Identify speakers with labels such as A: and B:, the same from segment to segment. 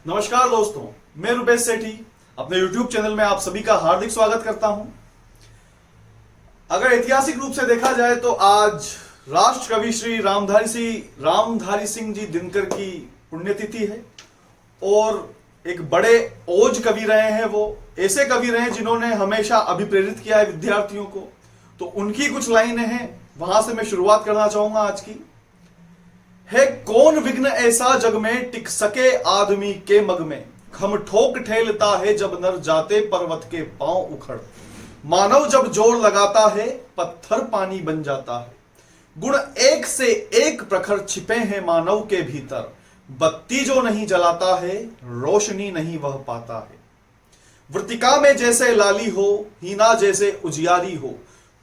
A: नमस्कार दोस्तों, मैं रुपेश सेठी अपने YouTube चैनल में आप सभी का हार्दिक स्वागत करता हूं। अगर ऐतिहासिक रूप से देखा जाए तो आज राष्ट्र कवि श्री रामधारी सिंह जी दिनकर की पुण्यतिथि है और एक बड़े ओज कवि रहे हैं। वो ऐसे कवि रहे हैं जिन्होंने हमेशा अभिप्रेरित किया है विद्यार्थियों को। तो उनकी कुछ लाइनें हैं, वहां से मैं शुरुआत करना चाहूंगा आज की। है कौन विघ्न ऐसा जग में टिक सके आदमी के मग में, खम ठोक ठेलता है जब नर जाते पर्वत के पांव उखड़, मानव जब जोर लगाता है पत्थर पानी बन जाता है, गुण एक से एक प्रखर छिपे हैं मानव के भीतर, बत्ती जो नहीं जलाता है रोशनी नहीं वह पाता है, वृतिका में जैसे लाली हो हीना जैसे उजियारी हो,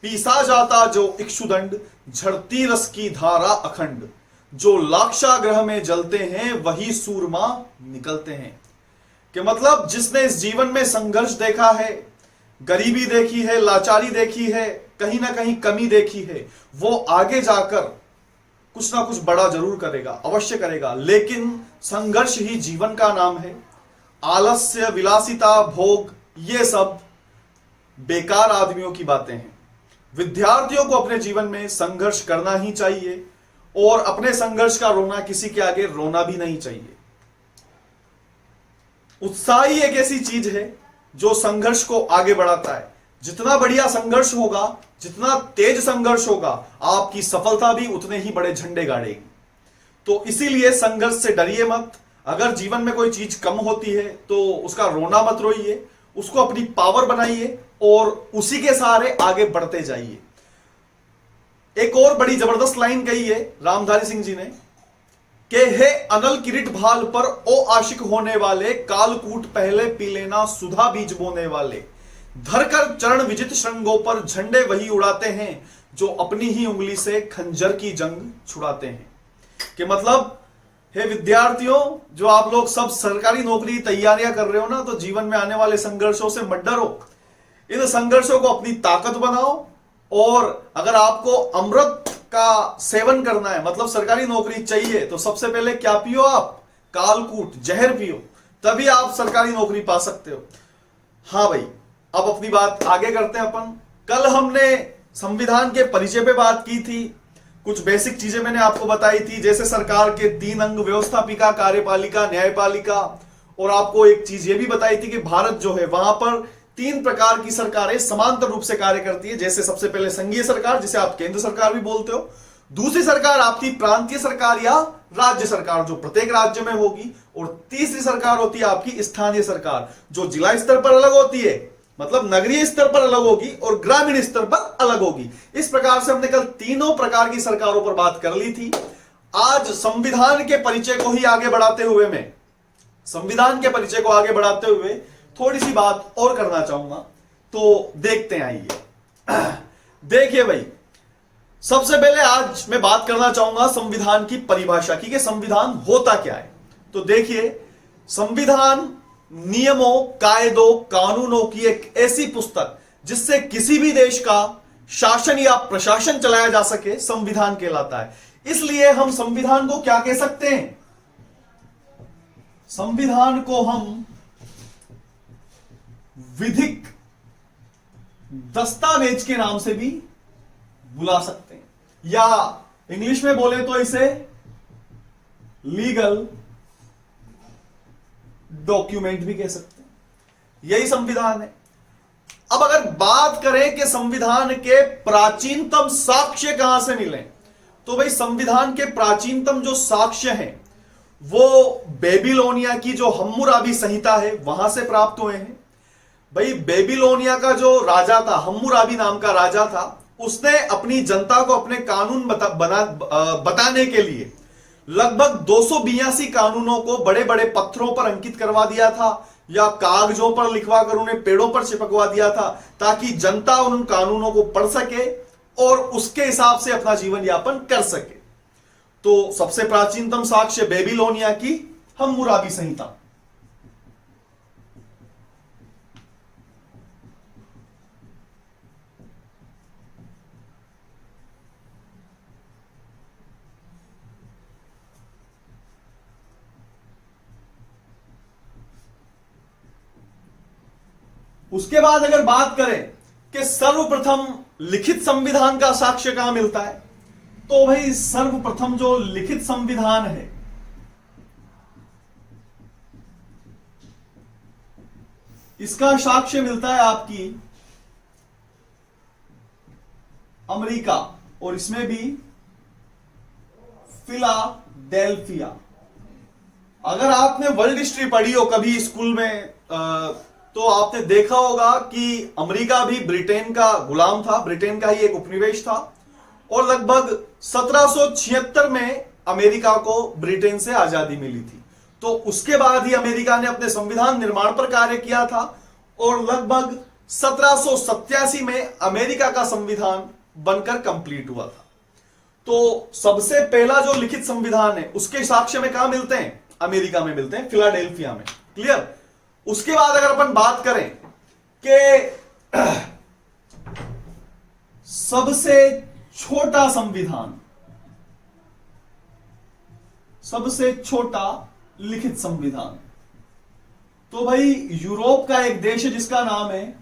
A: पीसा जाता जो इक्षुदंड झड़ती रस की धारा अखंड, जो लाक्षाग्रह में जलते हैं वही सूरमा निकलते हैं। कि मतलब जिसने इस जीवन में संघर्ष देखा है, गरीबी देखी है, लाचारी देखी है, कहीं ना कहीं कमी देखी है, वो आगे जाकर कुछ ना कुछ बड़ा जरूर करेगा, अवश्य करेगा। लेकिन संघर्ष ही जीवन का नाम है। आलस्य, विलासिता, भोग, ये सब बेकार आदमियों की बातें हैं। विद्यार्थियों को अपने जीवन में संघर्ष करना ही चाहिए और अपने संघर्ष का रोना किसी के आगे रोना भी नहीं चाहिए। उत्साह ही एक ऐसी चीज है जो संघर्ष को आगे बढ़ाता है। जितना बढ़िया संघर्ष होगा, जितना तेज संघर्ष होगा, आपकी सफलता भी उतने ही बड़े झंडे गाड़ेगी। तो इसीलिए संघर्ष से डरिए मत। अगर जीवन में कोई चीज कम होती है तो उसका रोना मत रोइए, उसको अपनी पावर बनाइए और उसी के सहारे आगे बढ़ते जाइए। एक और बड़ी जबरदस्त लाइन कही है रामधारी सिंह जी ने कि हे अनल किरीट भाल पर ओ आशिक होने वाले, कालकूट पहले पी लेना सुधा बीज बोने वाले, धरकर चरण विजित श्रृंगों पर झंडे वही उड़ाते हैं जो अपनी ही उंगली से खंजर की जंग छुड़ाते हैं। कि मतलब हे विद्यार्थियों, जो आप लोग सब सरकारी नौकरी तैयारियां कर रहे हो ना, तो जीवन में आने वाले संघर्षों से मत डरो। इन संघर्षों को अपनी ताकत बनाओ और अगर आपको अमृत का सेवन करना है, मतलब सरकारी नौकरी चाहिए, तो सबसे पहले क्या पियो आप? कालकूट, जहर पियो, तभी आप सरकारी नौकरी पा सकते हो। हाँ भाई, अब अपनी बात आगे करते हैं अपन। कल हमने संविधान के परिचय पे बात की थी। कुछ बेसिक चीजें मैंने आपको बताई थी, जैसे सरकार के 3 अंग, व्यवस्थापिका, कार्यपालिका, न्यायपालिका। और आपको एक चीज ये भी बताई थी कि भारत जो है वहां पर 3 प्रकार की सरकारें समांतर रूप से कार्य करती है। जैसे सबसे पहले संघीय सरकार, जिसे आप केंद्र सरकार भी बोलते हो। दूसरी सरकार आपकी प्रांतीय सरकार या राज्य सरकार, जो प्रत्येक राज्य में होगी। और तीसरी सरकार होती है आपकी स्थानीय सरकार, जो जिला स्तर पर अलग होती है, मतलब नगरीय स्तर पर अलग होगी और ग्रामीण स्तर पर अलग होगी। इस प्रकार से हमने कल तीनों प्रकार की सरकारों पर बात कर ली थी। आज संविधान के परिचय को ही आगे बढ़ाते हुए, मैं संविधान के परिचय को आगे बढ़ाते हुए थोड़ी सी बात और करना चाहूंगा। तो देखते हैं, आइए। देखिए भाई, सबसे पहले आज मैं बात करना चाहूंगा संविधान की परिभाषा की, कि संविधान होता क्या है। तो देखिए, संविधान नियमों, कायदों, कानूनों की एक ऐसी पुस्तक जिससे किसी भी देश का शासन या प्रशासन चलाया जा सके, संविधान कहलाता है। इसलिए हम संविधान को क्या कह सकते हैं? संविधान को हम विधिक दस्तावेज के नाम से भी बुला सकते हैं, या इंग्लिश में बोले तो इसे लीगल डॉक्यूमेंट भी कह सकते हैं। यही संविधान है। अब अगर बात करें कि संविधान के प्राचीनतम साक्ष्य कहां से मिले, तो भाई संविधान के प्राचीनतम जो साक्ष्य हैं वो बेबीलोनिया की जो हम्मुराबी संहिता है वहां से प्राप्त हुए हैं। भाई बेबीलोनिया का जो राजा था, हम्मुराबी नाम का राजा था, उसने अपनी जनता को अपने कानून बताने के लिए लगभग 282 कानूनों को बड़े बड़े पत्थरों पर अंकित करवा दिया था, या कागजों पर लिखवा कर उन्हें पेड़ों पर चिपकवा दिया था, ताकि जनता उन कानूनों को पढ़ सके और उसके हिसाब से अपना जीवन यापन कर सके। तो सबसे प्राचीनतम साक्ष्य बेबीलोनिया की हम्मुराबी संहिता। उसके बाद अगर बात करें कि सर्वप्रथम लिखित संविधान का साक्ष्य कहां मिलता है, तो भाई सर्वप्रथम जो लिखित संविधान है इसका साक्ष्य मिलता है आपकी अमेरिका, और इसमें भी फिलाडेल्फिया। अगर आपने वर्ल्ड हिस्ट्री पढ़ी हो कभी स्कूल में तो आपने देखा होगा कि अमेरिका भी ब्रिटेन का गुलाम था, ब्रिटेन का ही एक उपनिवेश था, और लगभग 1776 में अमेरिका को ब्रिटेन से आजादी मिली थी। तो उसके बाद ही अमेरिका ने अपने संविधान निर्माण पर कार्य किया था, और लगभग 1787 में अमेरिका का संविधान बनकर कंप्लीट हुआ था। तो सबसे पहला जो लिखित संविधान है उसके साक्ष्य में कहां मिलते हैं? अमेरिका में मिलते हैं, फिलाडेल्फिया में। क्लियर? उसके बाद अगर अपन बात करें कि सबसे छोटा संविधान, सबसे छोटा लिखित संविधान, तो भाई यूरोप का एक देश है जिसका नाम है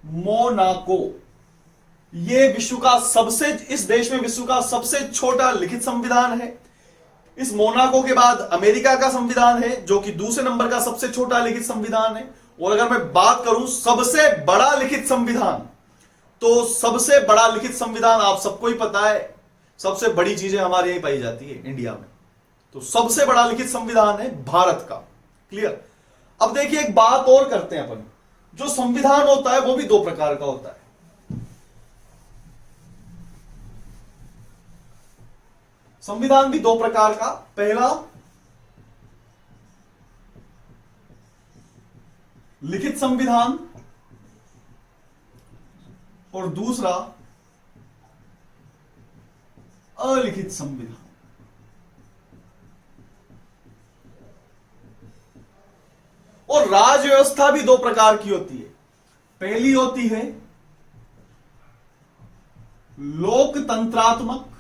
A: मोनाको। ये विश्व का सबसे, इस देश में विश्व का सबसे छोटा लिखित संविधान है। इस मोनाको के बाद अमेरिका का संविधान है जो कि दूसरे नंबर का सबसे छोटा लिखित संविधान है। और अगर मैं बात करूं सबसे बड़ा लिखित संविधान, तो सबसे बड़ा लिखित संविधान आप सबको ही पता है, सबसे बड़ी चीजें हमारे यहीं पाई जाती है इंडिया में। तो सबसे बड़ा लिखित संविधान है भारत का। क्लियर? अब देखिए एक बात और करते हैं अपन, जो संविधान होता है वो भी दो प्रकार का होता है। संविधान भी दो प्रकार का, पहला लिखित संविधान और दूसरा अलिखित संविधान। और राज्य व्यवस्था भी दो प्रकार की होती है। पहली होती है लोकतंत्रात्मक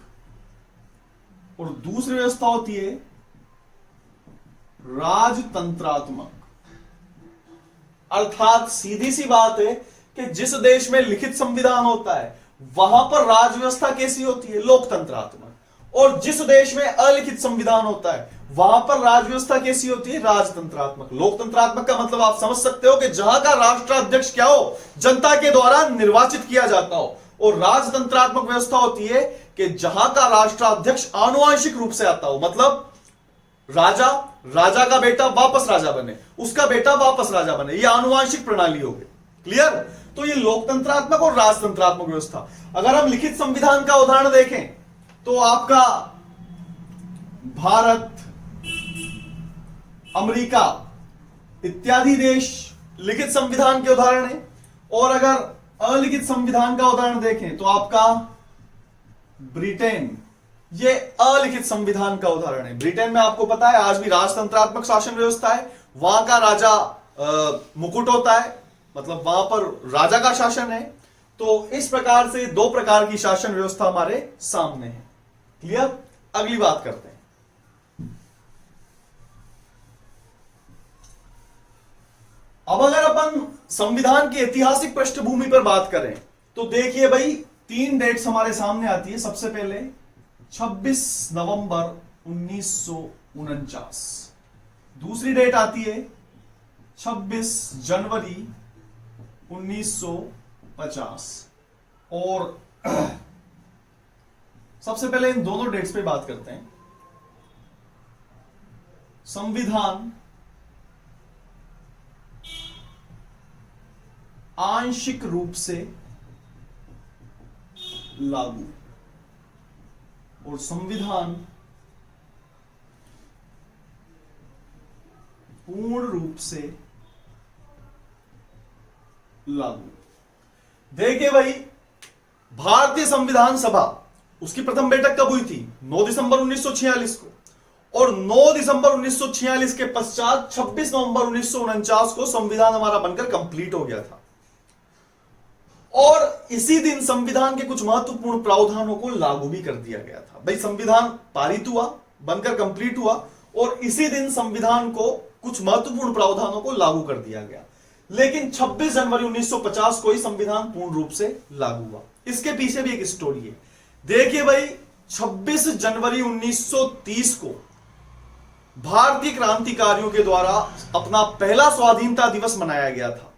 A: और दूसरी व्यवस्था होती है राजतंत्रात्मक। अर्थात सीधी सी बात है कि जिस देश में लिखित संविधान होता है वहां पर राज व्यवस्था कैसी होती है? लोकतंत्रात्मक। और जिस देश में अलिखित संविधान होता है वहां पर राज व्यवस्था कैसी होती है? राजतंत्रात्मक। लोकतंत्रात्मक का मतलब आप समझ सकते हो कि जहां का राष्ट्राध्यक्ष क्या हो? जनता के द्वारा निर्वाचित किया जाता हो। और राजतंत्रात्मक व्यवस्था होती है कि जहां का राष्ट्राध्यक्ष आनुवंशिक रूप से आता हो, मतलब राजा का बेटा वापस राजा बने, उसका बेटा वापस राजा बने, यह आनुवंशिक प्रणाली हो गई। क्लियर? तो ये लोकतंत्रात्मक और राजतंत्रात्मक व्यवस्था। अगर हम लिखित संविधान का उदाहरण देखें तो आपका भारत, अमेरिका इत्यादि देश लिखित संविधान के उदाहरण है। और अगर अलिखित संविधान का उदाहरण देखें तो आपका ब्रिटेन, ये अलिखित संविधान का उदाहरण है। ब्रिटेन में आपको पता है आज भी राजतंत्रात्मक शासन व्यवस्था है। वहां का राजा मुकुट होता है, मतलब वहां पर राजा का शासन है। तो इस प्रकार से दो प्रकार की शासन व्यवस्था हमारे सामने है। क्लियर? अगली बात करते हैं। अब अगर अपन संविधान की ऐतिहासिक पृष्ठभूमि पर बात करें तो देखिए भाई 3 डेट्स हमारे सामने आती है। सबसे पहले 26 नवंबर 1949, दूसरी डेट आती है 26 जनवरी 1950। और सबसे पहले इन दोनों डेट्स पे बात करते हैं। संविधान आंशिक रूप से लागू और संविधान पूर्ण रूप से लागू। देखिए भाई, भारतीय संविधान सभा उसकी प्रथम बैठक कब हुई थी? 9 दिसंबर 1946 को। और 9 दिसंबर 1946 के पश्चात 26 नवंबर 1949 को संविधान हमारा बनकर कंप्लीट हो गया था। और इसी दिन संविधान के कुछ महत्वपूर्ण प्रावधानों को लागू भी कर दिया गया था। भाई संविधान पारित हुआ, बनकर कंप्लीट हुआ, और इसी दिन संविधान को कुछ महत्वपूर्ण प्रावधानों को लागू कर दिया गया। लेकिन 26 जनवरी 1950 को ही संविधान पूर्ण रूप से लागू हुआ। इसके पीछे भी एक स्टोरी है। देखिए भाई, 26 जनवरी 1930 को भारतीय क्रांतिकारियों के द्वारा अपना पहला स्वाधीनता दिवस मनाया गया था।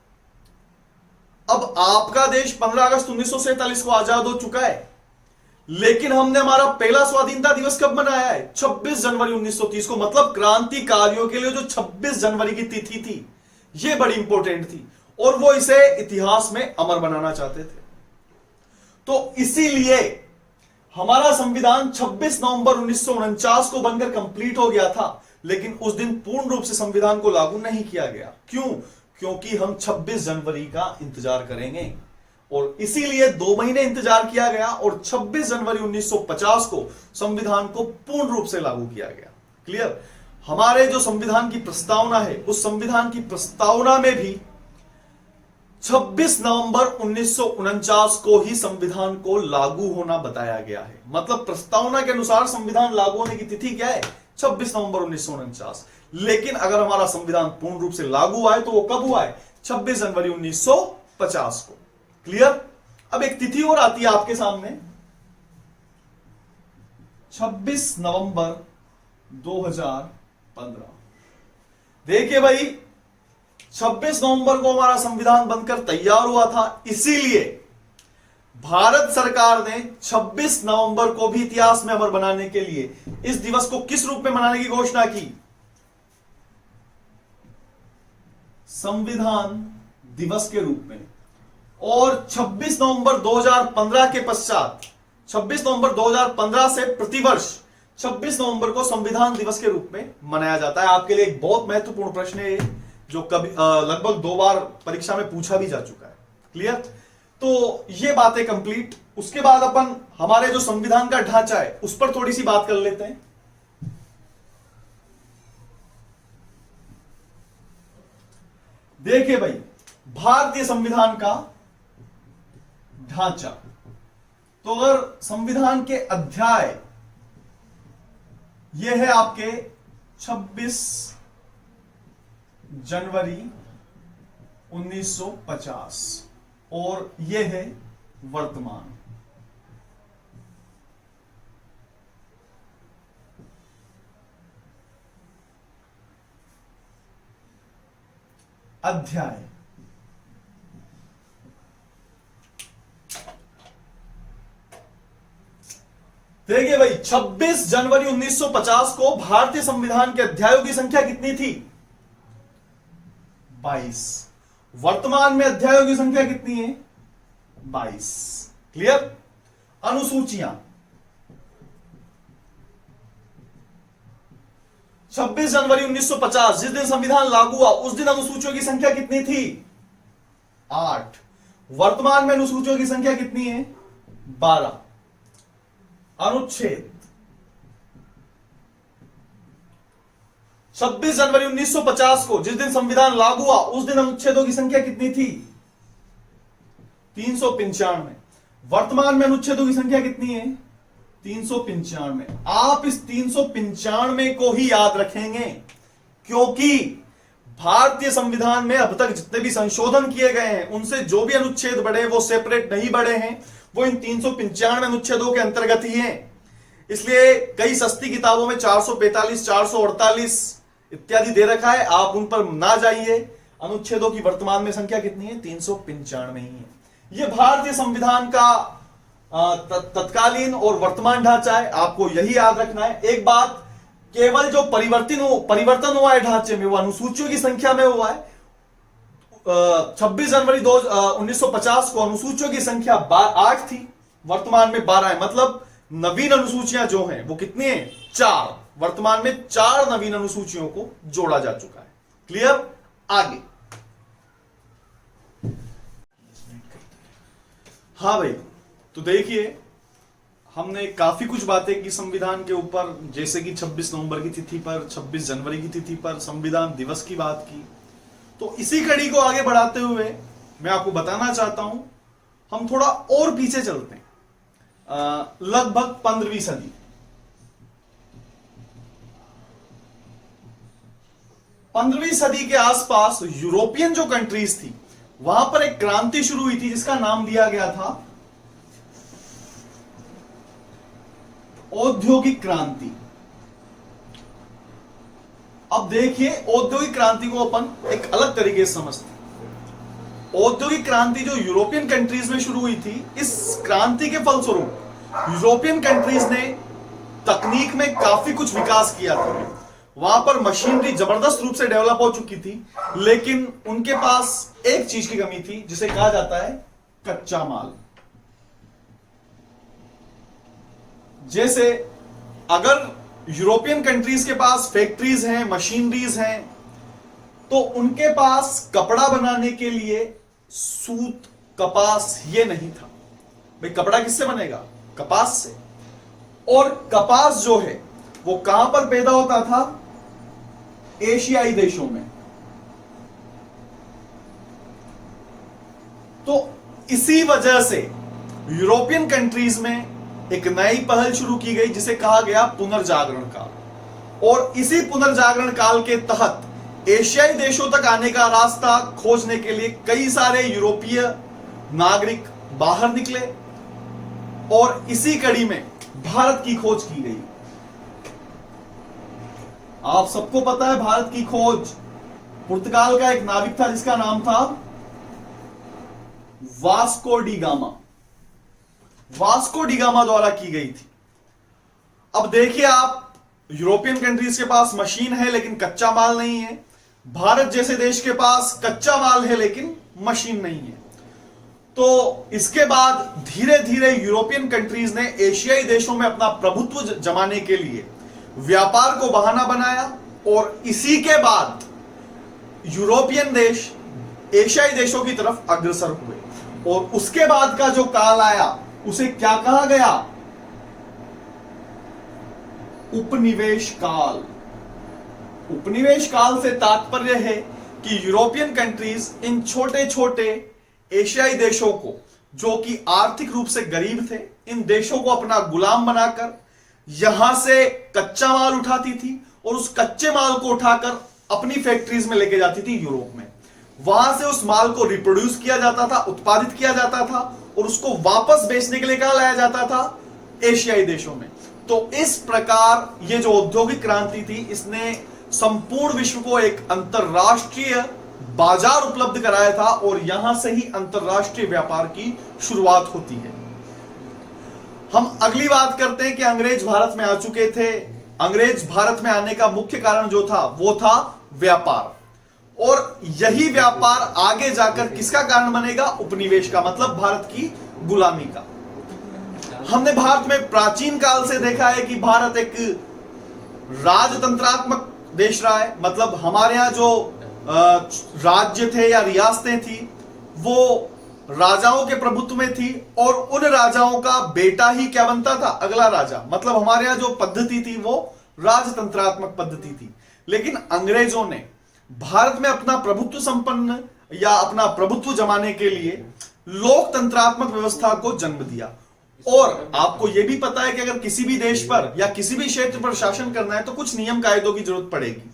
A: अब आपका देश 15 अगस्त 1947 को आजाद हो चुका है, लेकिन हमने हमारा पहला स्वाधीनता दिवस कब मनाया है? 26 जनवरी 1930 को। मतलब क्रांतिकारियों के लिए जो 26 जनवरी की तिथि थी, यह बड़ी इंपॉर्टेंट थी और वो इसे इतिहास में अमर बनाना चाहते थे। तो इसीलिए हमारा संविधान 26 नवंबर 1949 को बनकर कंप्लीट हो गया था, लेकिन उस दिन पूर्ण रूप से संविधान को लागू नहीं किया गया। क्यों? क्योंकि हम 26 जनवरी का इंतजार करेंगे और इसीलिए 2 महीने इंतजार किया गया और 26 जनवरी 1950 को संविधान को पूर्ण रूप से लागू किया गया। क्लियर? हमारे जो संविधान की प्रस्तावना है, उस संविधान की प्रस्तावना में भी 26 नवंबर 1949 को ही संविधान को लागू होना बताया गया है। मतलब प्रस्तावना के अनुसार संविधान लागू होने की तिथि क्या है? 26 नवंबर 1949। लेकिन अगर हमारा संविधान पूर्ण रूप से लागू हुआ है तो वो कब हुआ है? 26 जनवरी 1950 को। क्लियर? अब एक तिथि और आती है आपके सामने, 26 नवंबर 2015। देखिए भाई, 26 नवंबर को हमारा संविधान बनकर तैयार हुआ था, इसीलिए भारत सरकार ने 26 नवंबर को भी इतिहास में अमर बनाने के लिए इस दिवस को किस रूप में मनाने की घोषणा की? संविधान दिवस के रूप में। और 26 नवंबर 2015 के पश्चात, 26 नवंबर 2015 से प्रतिवर्ष 26 नवंबर को संविधान दिवस के रूप में मनाया जाता है। आपके लिए एक बहुत महत्वपूर्ण प्रश्न है जो कभी लगभग 2 बार परीक्षा में पूछा भी जा चुका है। क्लियर? तो ये बातें कंप्लीट। उसके बाद अपन हमारे जो संविधान का ढांचा है उस पर थोड़ी सी बात कर लेते हैं। देखिए भाई, भारतीय संविधान का ढांचा, तो अगर संविधान के अध्याय ये है आपके 26 जनवरी 1950 और ये है वर्तमान। अध्याय देखिए भाई, 26 जनवरी 1950 को भारतीय संविधान के अध्यायों की संख्या कितनी थी? 22। वर्तमान में अध्यायों की संख्या कितनी है? 22। क्लियर? अनुसूचियां, 26 जनवरी 1950 जिस दिन संविधान लागू हुआ उस दिन अनुसूचियों की संख्या कितनी थी? 8। वर्तमान में अनुसूचियों की संख्या कितनी है? 12। अनुच्छेद, 26 जनवरी 1950 को जिस दिन संविधान लागू हुआ उस दिन अनुच्छेदों की संख्या कितनी थी? 395। वर्तमान में अनुच्छेदों की संख्या कितनी है? 395। आप इस 395 को ही याद रखेंगे, क्योंकि भारतीय संविधान में अब तक जितने भी संशोधन किए गए हैं उनसे जो भी अनुच्छेद बढ़े वो सेपरेट नहीं बढ़े हैं, वो इन 395 अनुच्छेदों के अंतर्गत ही हैं। इसलिए कई सस्ती किताबों में 445, 448 इत्यादि दे रखा है, आप उन पर ना जाइए। अनुच्छेदों की वर्तमान में संख्या कितनी है? 395 ही है। यह भारतीय संविधान का तत्कालीन और वर्तमान ढांचा है, आपको यही याद रखना है। एक बात, केवल जो परिवर्तन हुआ है ढांचे में वो अनुसूचियों की संख्या में हुआ है। 26 जनवरी 1950 को अनुसूचियों की संख्या 8 थी, वर्तमान में 12 है। मतलब नवीन अनुसूचियां जो हैं वो कितनी हैं? 4। वर्तमान में 4 नवीन अनुसूचियों को जोड़ा जा चुका है। क्लियर? आगे। हाँ भाई, तो देखिए हमने काफी कुछ बातें की संविधान के ऊपर, जैसे कि 26 नवंबर की तिथि पर, 26 जनवरी की तिथि पर संविधान दिवस की बात की। तो इसी कड़ी को आगे बढ़ाते हुए मैं आपको बताना चाहता हूं, हम थोड़ा और पीछे चलते हैं, लगभग 15वीं सदी। 15वीं सदी के आसपास यूरोपियन जो कंट्रीज थी वहां पर एक क्रांति शुरू हुई थी जिसका नाम दिया गया था औद्योगिक क्रांति। अब देखिए, औद्योगिक क्रांति को अपन एक अलग तरीके से समझते हैं। औद्योगिक क्रांति जो यूरोपियन कंट्रीज में शुरू हुई थी, इस क्रांति के फलस्वरूप यूरोपियन कंट्रीज ने तकनीक में काफी कुछ विकास किया था। वहां पर मशीनरी जबरदस्त रूप से डेवलप हो चुकी थी, लेकिन उनके पास एक चीज की कमी थी जिसे कहा जाता है कच्चा माल। जैसे अगर यूरोपियन कंट्रीज के पास फैक्ट्रीज हैं, मशीनरीज हैं, तो उनके पास कपड़ा बनाने के लिए सूत, कपास ये नहीं था। भाई कपड़ा किससे बनेगा? कपास से। और कपास जो है वो कहां पर पैदा होता था? एशियाई देशों में। तो इसी वजह से यूरोपियन कंट्रीज में एक नई पहल शुरू की गई जिसे कहा गया पुनर्जागरण काल। और इसी पुनर्जागरण काल के तहत एशियाई देशों तक आने का रास्ता खोजने के लिए कई सारे यूरोपीय नागरिक बाहर निकले और इसी कड़ी में भारत की खोज की गई। आप सबको पता है भारत की खोज पुर्तगाल का एक नाविक था जिसका नाम था Vasco D gamma. Vasco D gamma द्वारा की गई थी। अब देखिए आप, यूरोपियन कंट्रीज के पास मशीन है लेकिन कच्चा माल नहीं है। भारत जैसे देश के पास कच्चा माल है लेकिन मशीन नहीं है। तो इसके बाद धीरे धीरे यूरोपियन कंट्रीज ने एशियाई देशों में अपना प्रभुत्व जमाने के लिए व्यापार को बहाना बनाया और इसी के बाद यूरोपियन देश एशियाई देशों की तरफ अग्रसर हुए। और उसके बाद का जो काल आया उसे क्या कहा गया? उपनिवेश काल। उपनिवेश काल से तात्पर्य है कि यूरोपियन कंट्रीज इन छोटे छोटे एशियाई देशों को, जो कि आर्थिक रूप से गरीब थे, इन देशों को अपना गुलाम बनाकर यहां से कच्चा माल उठाती थी और उस कच्चे माल को उठाकर अपनी फैक्ट्रीज में लेके जाती थी यूरोप में। वहां से उस माल को रिप्रोड्यूस किया जाता था, उत्पादित किया जाता था और उसको वापस बेचने के लिए कहां लाया जाता था? एशियाई देशों में। तो इस प्रकार ये जो औद्योगिक क्रांति थी, इसने संपूर्ण विश्व को एक अंतरराष्ट्रीय बाजार उपलब्ध कराया था और यहां से ही अंतरराष्ट्रीय व्यापार की शुरुआत होती है। हम अगली बात करते हैं कि अंग्रेज भारत में आ चुके थे। अंग्रेज भारत में आने का मुख्य कारण जो था वो था व्यापार, और यही व्यापार आगे जाकर किसका कारण बनेगा? उपनिवेश का, मतलब भारत की गुलामी का। हमने भारत में प्राचीन काल से देखा है कि भारत एक राजतंत्रात्मक देश रहा है। मतलब हमारे यहां जो राज्य थे या रियासतें थी वो राजाओं के प्रभुत्व में थी और उन राजाओं का बेटा ही क्या बनता था? अगला राजा। मतलब हमारे यहां जो पद्धति थी वो राजतंत्रात्मक पद्धति थी। लेकिन अंग्रेजों ने भारत में अपना प्रभुत्व संपन्न या अपना प्रभुत्व जमाने के लिए लोकतंत्रात्मक व्यवस्था को जन्म दिया। और आपको यह भी पता है कि अगर किसी भी देश पर या किसी भी क्षेत्र पर शासन करना है तो कुछ नियम कायदों की जरूरत पड़ेगी,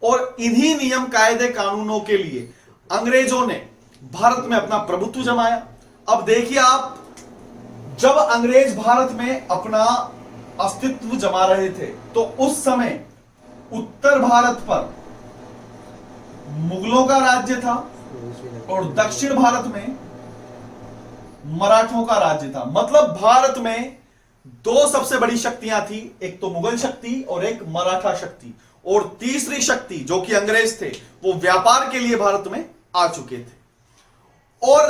A: और इन्हीं नियम कायदे कानूनों के लिए अंग्रेजों ने भारत में अपना प्रभुत्व जमाया। अब देखिए आप, जब अंग्रेज भारत में अपना अस्तित्व जमा रहे थे तो उस समय उत्तर भारत पर मुगलों का राज्य था और दक्षिण भारत में मराठों का राज्य था। मतलब भारत में दो सबसे बड़ी शक्तियां थी, एक तो मुगल शक्ति और एक मराठा शक्ति, और तीसरी शक्ति जो कि अंग्रेज थे वो व्यापार के लिए भारत में आ चुके थे। और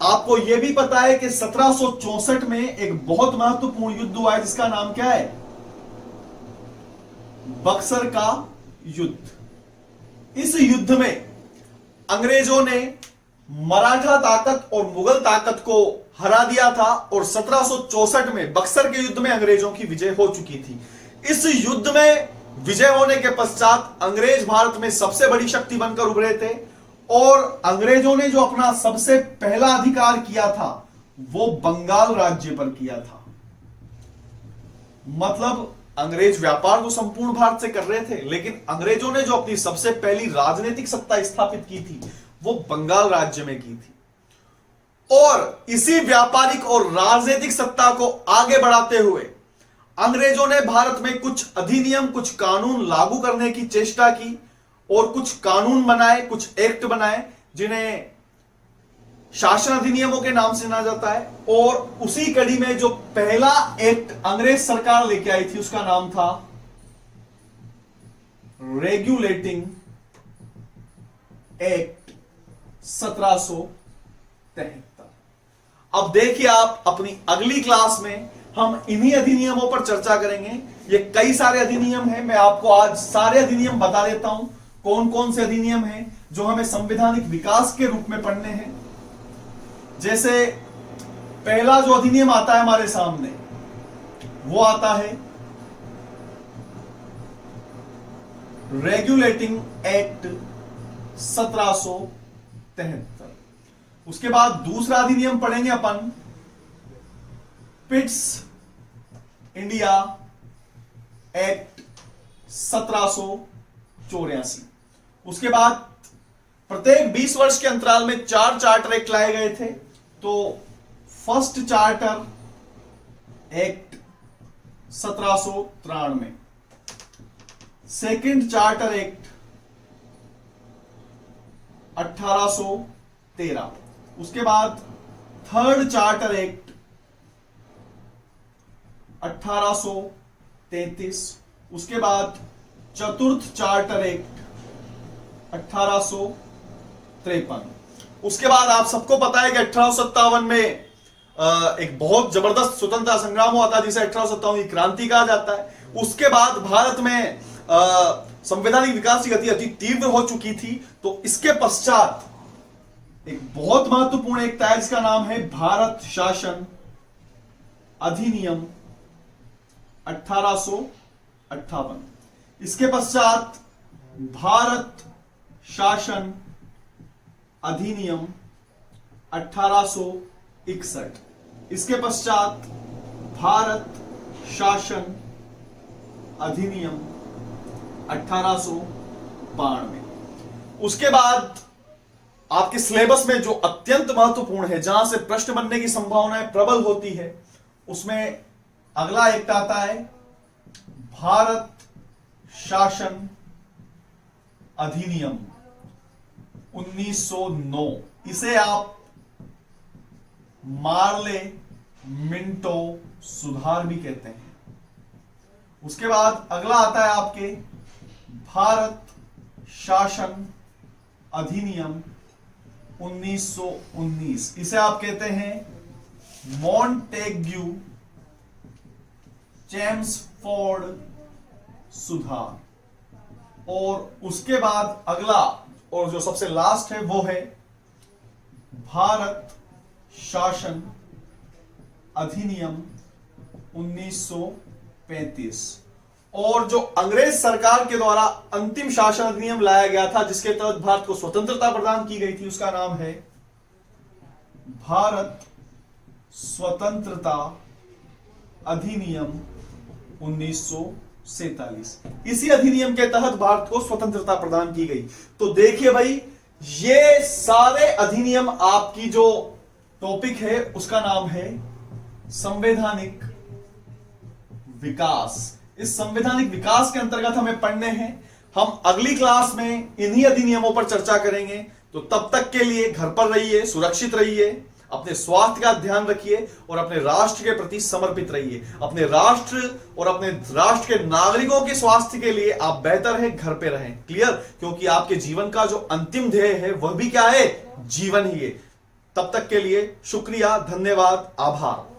A: आपको यह भी पता है कि 1764 में एक बहुत महत्वपूर्ण युद्ध हुआ है जिसका नाम क्या है? बक्सर का युद्ध। इस युद्ध में अंग्रेजों ने मराठा ताकत और मुगल ताकत को हरा दिया था और 1764 में बक्सर के युद्ध में अंग्रेजों की विजय हो चुकी थी। इस युद्ध में विजय होने के पश्चात अंग्रेज भारत में सबसे बड़ी शक्ति बनकर उभरे थे और अंग्रेजों ने जो अपना सबसे पहला अधिकार किया था वो बंगाल राज्य पर किया था। मतलब अंग्रेज व्यापार तो संपूर्ण भारत से कर रहे थे, लेकिन अंग्रेजों ने जो अपनी सबसे पहली राजनीतिक सत्ता स्थापित की थी वो बंगाल राज्य में की थी। और इसी व्यापारिक और राजनीतिक सत्ता को आगे बढ़ाते हुए अंग्रेजों ने भारत में कुछ अधिनियम, कुछ कानून लागू करने की चेष्टा की और कुछ कानून बनाए, कुछ एक्ट बनाए जिन्हें शासन अधिनियमों के नाम से जाना जाता है। और उसी कड़ी में जो पहला एक्ट अंग्रेज सरकार लेके आई थी उसका नाम था रेगुलेटिंग एक्ट 1773। अब देखिए आप, अपनी अगली क्लास में हम इन्हीं अधिनियमों पर चर्चा करेंगे। ये कई सारे अधिनियम हैं, मैं आपको आज सारे अधिनियम बता देता हूं कौन कौन से अधिनियम हैं जो हमें संवैधानिक विकास के रूप में पढ़ने हैं। जैसे पहला जो अधिनियम आता है हमारे सामने वो आता है रेगुलेटिंग एक्ट 1773। उसके बाद दूसरा अधिनियम पढ़ेंगे अपन पिट्स इंडिया एक्ट 1784। उसके बाद प्रत्येक 20 वर्ष के अंतराल में 4 चार्टर एक्ट लाए गए थे। तो first charter act 1793, second charter act 1813, उसके बाद थर्ड चार्टर एक्ट 1833, उसके बाद चतुर्थ चार्टर एक्ट 1853। उसके बाद आप सबको पता है कि 1857 में एक बहुत जबरदस्त स्वतंत्रता संग्राम हुआ था जिसे 1857 की क्रांति कहा जाता है। उसके बाद भारत में संवैधानिक विकास की गति अति तीव्र हो चुकी थी। तो इसके पश्चात एक बहुत महत्वपूर्ण एक था जिसका नाम है भारत शासन अधिनियम 1858। इसके पश्चात भारत शासन अधिनियम 1861। इसके पश्चात भारत शासन अधिनियम 1892। उसके बाद आपके सिलेबस में जो अत्यंत महत्वपूर्ण है, जहां से प्रश्न बनने की संभावनाएं प्रबल होती है, उसमें अगला एक्ट आता है भारत शासन अधिनियम 1909। इसे आप मार्ले मिंटो सुधार भी कहते हैं। उसके बाद अगला आता है आपके भारत शासन अधिनियम 1919। इसे आप कहते हैं मॉन्टेग्यू चेम्सफोर्ड सुधार। और उसके बाद अगला और जो सबसे लास्ट है वो है भारत शासन अधिनियम 1935। और जो अंग्रेज सरकार के द्वारा अंतिम शासन अधिनियम लाया गया था जिसके तहत भारत को स्वतंत्रता प्रदान की गई थी, उसका नाम है भारत स्वतंत्रता अधिनियम 1947। इसी अधिनियम के तहत भारत को स्वतंत्रता प्रदान की गई। तो देखिए भाई, ये सारे अधिनियम, आपकी जो टॉपिक है उसका नाम है संवैधानिक विकास। इस संवैधानिक विकास के अंतर्गत हमें पढ़ने हैं। हम अगली क्लास में इन्हीं अधिनियमों पर चर्चा करेंगे। तो तब तक के लिए घर पर रहिए, सुरक्षित रहिए, अपने स्वास्थ्य का ध्यान रखिए और अपने राष्ट्र के प्रति समर्पित रहिए। अपने राष्ट्र और अपने राष्ट्र के नागरिकों के स्वास्थ्य के लिए आप बेहतर है घर पे रहें। क्लियर? क्योंकि आपके जीवन का जो अंतिम ध्येय है वह भी क्या है? जीवन ही है। तब तक के लिए शुक्रिया, धन्यवाद, आभार।